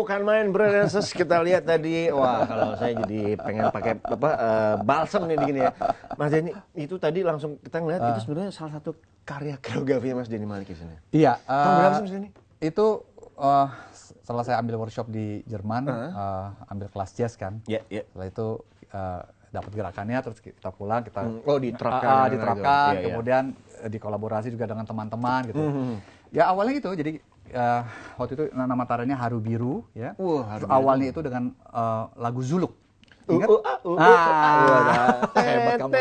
bukan main Brothers. Kita lihat tadi, wah kalau saya jadi pengen pakai balsam nih gini ya. Mas Denny, itu tadi langsung kita ngeliat itu sebenarnya salah satu karya koreografinya Mas Denny Malik di sini. Iya. Tahun berapa sih Mas Denny? Itu setelah saya ambil workshop di Jerman, ambil kelas jazz kan. Setelah itu dapat gerakannya, terus kita pulang, kita diterapkan, kemudian dikolaborasi juga dengan teman-teman gitu. Ya awalnya gitu, jadi waktu itu nama tariannya Haru Biru, ya. Awalnya itu dengan lagu Zuluk. Ingat? Hebat kamu.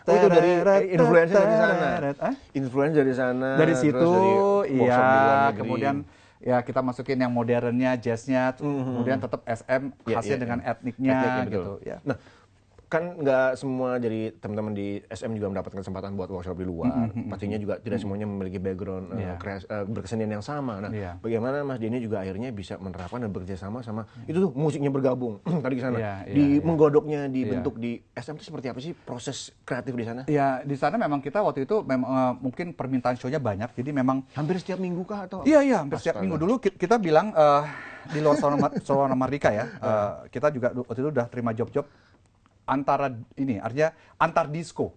Itu dari influencer dari sana. Influencer dari sana. Dari situ, iya. Kemudian ya kita masukin yang modernnya, jazznya, kemudian tetap SM khasnya dengan etniknya gitu. Ya. Nah, kan nggak semua dari teman-teman di SM juga mendapatkan kesempatan buat workshop di luar. Pastinya juga tidak semuanya memiliki background berkesenian yang sama. Nah, bagaimana Mas Denny juga akhirnya bisa menerapkan dan bekerja sama itu tuh musiknya bergabung tadi ke sana. Menggodoknya dibentuk di SM itu seperti apa sih proses kreatif di sana? Ya, di sana memang kita waktu itu memang mungkin permintaan show-nya banyak. Jadi memang hampir setiap minggu kah atau? Iya, hampir setiap minggu. Dulu kita bilang di luar Sawana Mardika ya. Kita juga waktu itu udah terima job-job antara ini, artinya antar disco.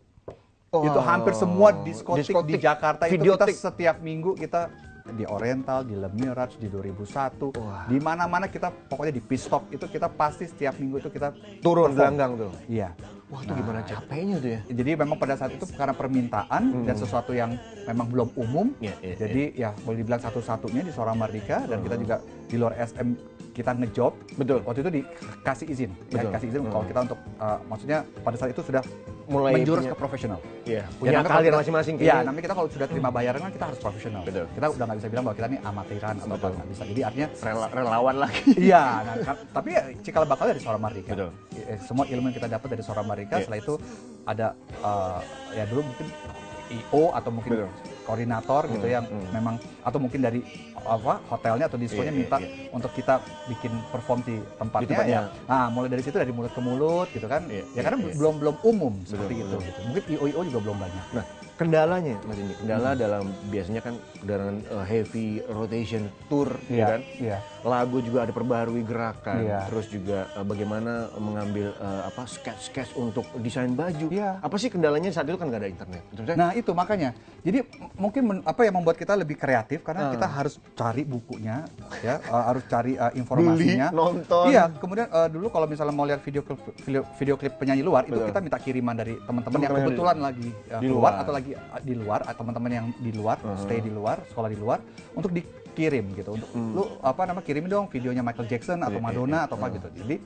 Itu hampir semua diskotik di Jakarta itu kita setiap minggu kita di Oriental, di Le Mirage, di 2001, di mana-mana kita pokoknya di pit stop itu kita pasti setiap minggu itu kita turun gelanggang tuh. Iya. Wah itu gimana capeknya tuh ya? Jadi memang pada saat itu karena permintaan dan sesuatu yang memang belum umum, jadi ya boleh dibilang satu-satunya di Suara Mardika dan kita juga di luar SM kita ngejob. Betul. Waktu itu dikasih izin, kasih izin kalau kita untuk maksudnya pada saat itu sudah mulai menjurus ke profesional. Iya. Punya kalian masing-masing. Iya, namanya kita kalau sudah terima bayaran kan kita harus profesional. Betul. Kita udah nggak bisa bilang bahwa kita ini amatiran atau apa, nggak bisa. Jadi artinya relawan lagi. Iya, tapi cikal bakal dari Suara Mardika. Betul. Semua ilmu yang kita dapat dari Suara Mardika, setelah itu ada ya dulu mungkin IO atau mungkin koordinator gitu yang memang atau mungkin dari hotelnya atau diskonya minta untuk kita bikin perform di tempatnya ya. Nah, mulai dari situ dari mulut ke mulut gitu kan. Ya karena belum umum seperti itu gitu. Mungkin IO juga belum banyak. Nah, kendalanya Mas ini, kendala dalam biasanya kan dengan heavy rotation tour ya kan. Lagu juga ada perbarui gerakan, terus juga bagaimana mengambil sketch untuk desain baju. Apa sih kendalanya saat itu kan nggak ada internet. Betul, nah, itu makanya. Jadi mungkin apa yang membuat kita lebih kreatif karena kita harus cari bukunya ya, harus cari informasinya. Beli, nonton. Iya, kemudian dulu kalau misalnya mau lihat video klip penyanyi luar itu kita minta kiriman dari teman-teman yang kebetulan lagi di luar atau lagi di luar atau teman-teman yang di luar, stay di luar, sekolah di luar untuk dikirim gitu. Untuk lu kirimin dong videonya Michael Jackson atau Madonna atau apa gitu. Jadi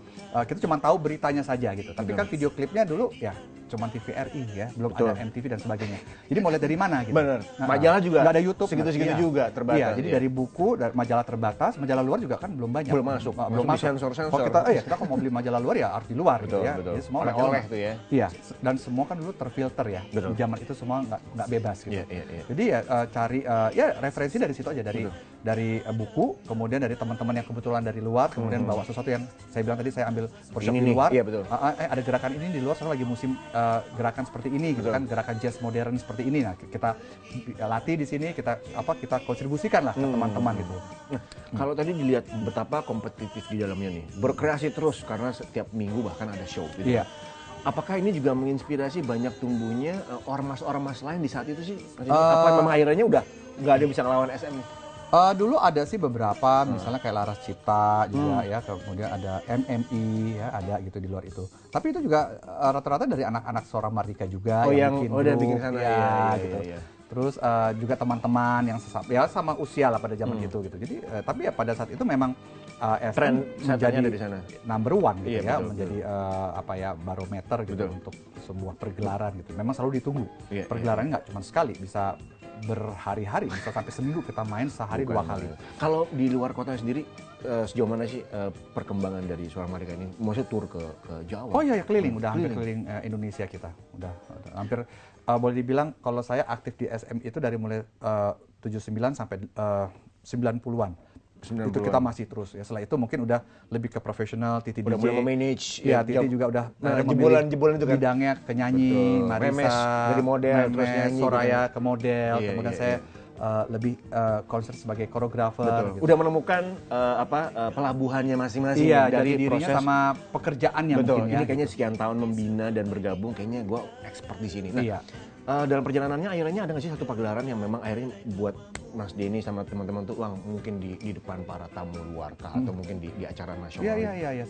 kita cuma tahu beritanya saja gitu. Tapi kan video klipnya dulu ya cuma TVRI ya, belum ada MTV dan sebagainya. Jadi mau lihat dari mana gitu. Benar. Majalah juga nggak ada YouTube. Segitu-segitu juga terbatas. Iya, jadi dari buku, dari majalah terbatas, majalah luar juga kan belum banyak. Belum masuk. Belum masuk. Sensor-sensor. Kalau kita kalau mau beli majalah luar ya harus di luar gitu ya. Betul. Jadi semua oleh tuh ya. Iya, dan semua kan dulu terfilter ya. Di zaman itu semua nggak bebas gitu. Jadi ya cari referensi dari situ aja dari buku, kemudian dari teman-teman yang kebetulan dari luar, kemudian bawa sesuatu yang saya bilang tadi saya ambil workshop di luar. Iya, betul. Ada gerakan ini di luar, sekarang lagi musim gerakan seperti ini gitu kan, gerakan jazz modern seperti ini. Nah, kita latih di sini, kita kontribusikan lah ke teman-teman gitu. Nah, kalau tadi dilihat betapa kompetitif di dalamnya nih, berkreasi terus karena setiap minggu bahkan ada show gitu. Iya. Apakah ini juga menginspirasi banyak tumbuhnya ormas-ormas lain di saat itu sih? Apa memang akhirnya udah nggak ada yang bisa ngelawan SM nih? Dulu ada sih beberapa, misalnya kayak Laras Cipta juga ya, kemudian ada MMI ya, ada gitu di luar itu. Tapi itu juga rata-rata dari anak-anak Suara Mardika juga yang bikin sana gitu. Terus juga teman-teman yang sama usia lah pada zaman itu gitu. Jadi tapi ya pada saat itu memang tren menjadi dari sana number one gitu ya, betul, menjadi barometer gitu untuk sebuah pergelaran gitu. Memang selalu ditunggu. Pergelarannya nggak cuma sekali, bisa berhari-hari, bisa sampai seminggu kita main sehari 2 kali. Kalau di luar kota sendiri sejauh mana sih perkembangan dari Suara Mardika ini? Maksudnya tur ke Jawa? Oh iya, keliling, udah hampir keliling Indonesia kita. Udah hampir boleh dibilang kalau saya aktif di SM itu dari mulai 79 sampai 90-an. Itu kita masih terus ya. Setelah itu mungkin udah lebih ke profesional, Titi udah DJ. Udah memanage. Ya, Titi juga udah jebolan itu kan. Bidangnya ke nyanyi, Marisa, Memes, dari model, terus nyanyi. Soraya ke model, kemudian saya lebih concern sebagai koreografer. Gitu. Udah menemukan pelabuhannya masing-masing dari dirinya proses sama pekerjaannya. Betul. Mungkin ini kayaknya sekian tahun membina dan bergabung, kayaknya gue expert di sini. Nah, dalam perjalanannya akhirnya ada nggak sih satu pagelaran yang memang akhirnya buat Mas Denny sama teman-teman tuh mungkin di depan para tamu luar kah, atau mungkin di acara nasional? Iya.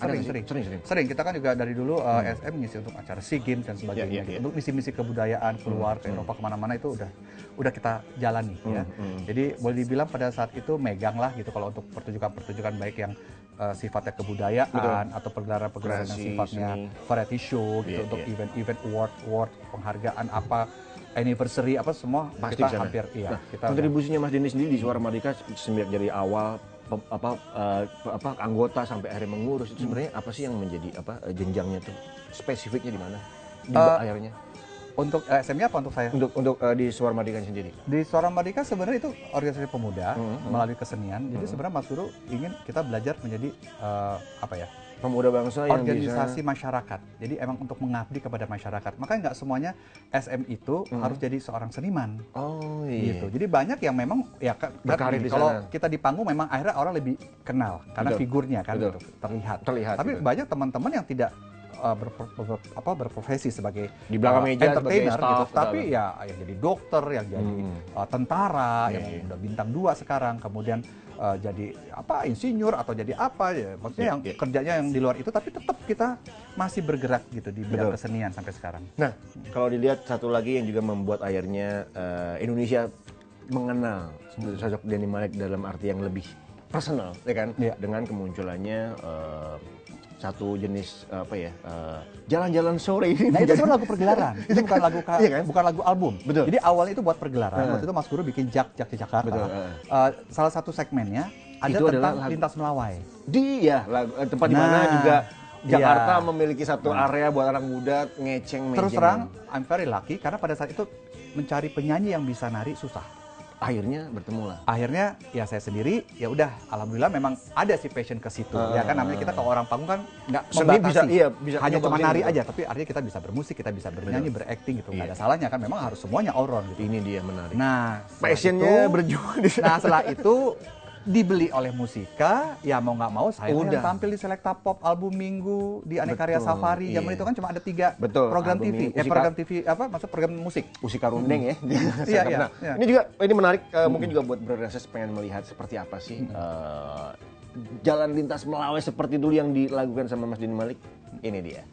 Sering. Kita kan juga dari dulu SM ngisi untuk acara SEA Games dan sebagainya. Untuk misi-misi kebudayaan keluar ke Eropa kemana-mana itu udah kita jalani ya. Jadi boleh dibilang pada saat itu megang lah gitu kalau untuk pertunjukan baik yang sifatnya kebudayaan atau pergelaran-pergelaran yang sifatnya variety show gitu, untuk event-event award penghargaan apa anniversary apa semua pasti kita hampir kita kontribusinya Mas Denny sendiri di Suara Merdeka semenjak dari awal anggota sampai akhirnya mengurus itu sebenarnya apa sih yang menjadi jenjangnya tuh, spesifiknya di mana akhirnya? Untuk SM-nya apa untuk saya? Untuk di Suara Merdeka sendiri. Di Suara Merdeka sebenarnya itu organisasi pemuda melalui kesenian. Jadi sebenarnya Mas Guru ingin kita belajar menjadi pemuda bangsa yang organisasi masyarakat. Jadi emang untuk mengabdi kepada masyarakat. Makanya nggak semuanya SM itu harus jadi seorang seniman. Oh iya. Gitu. Jadi banyak yang memang berkarir di kalau kita di panggung memang akhirnya orang lebih kenal karena figurnya kan gitu, terlihat. Tapi banyak teman-teman yang tidak berprofesi sebagai di belakang meja entertainer gitu, tapi yang jadi dokter, yang jadi tentara, yang udah bintang 2 sekarang, kemudian jadi insinyur atau jadi maksudnya yang kerjanya yang di luar itu, tapi tetap kita masih bergerak gitu di bidang kesenian sampai sekarang. Nah, kalau dilihat satu lagi yang juga membuat akhirnya Indonesia mengenal sosok Denny Malik dalam arti yang lebih personal, ya kan? Dengan kemunculannya satu jenis jalan-jalan sore ini. Nah, itu sebenarnya lagu pergelaran. Itu bukan lagu bukan lagu album. Betul. Jadi awalnya itu buat pergelaran. Waktu itu Mas Guru bikin Jak di Jakarta. Betul. Salah satu segmennya itu adalah Lintas Melawai. Tempat di mana juga Jakarta memiliki satu area buat anak muda ngeceng. Terus terang, I'm very lucky karena pada saat itu mencari penyanyi yang bisa nari susah. Akhirnya bertemu lah. Akhirnya ya saya sendiri, ya udah, alhamdulillah memang ada si passion ke situ. Ya kan namanya kita kalau orang panggung kan nggak membatasi, bisa hanya cuma nari aja, tapi artinya kita bisa bermusik, kita bisa bernyanyi, berakting gitu. Nggak ada salahnya kan, memang harus semuanya all round gitu. Ini dia menarik. Nah, passionnya berjuang di sana. Nah, setelah itu dibeli oleh Musika, ya mau nggak mau saya yang tampil di Selecta Pop album Minggu, di Aneka Karya Safari. Zaman itu kan cuma ada 3 program TV, program TV program musik. Musika Rundeng ya. Iya. Ini juga menarik, mungkin juga buat Bro Reses pengen melihat seperti apa sih jalan lintas Melawai seperti dulu yang dilakukan sama Mas Denny Malik. Ini dia.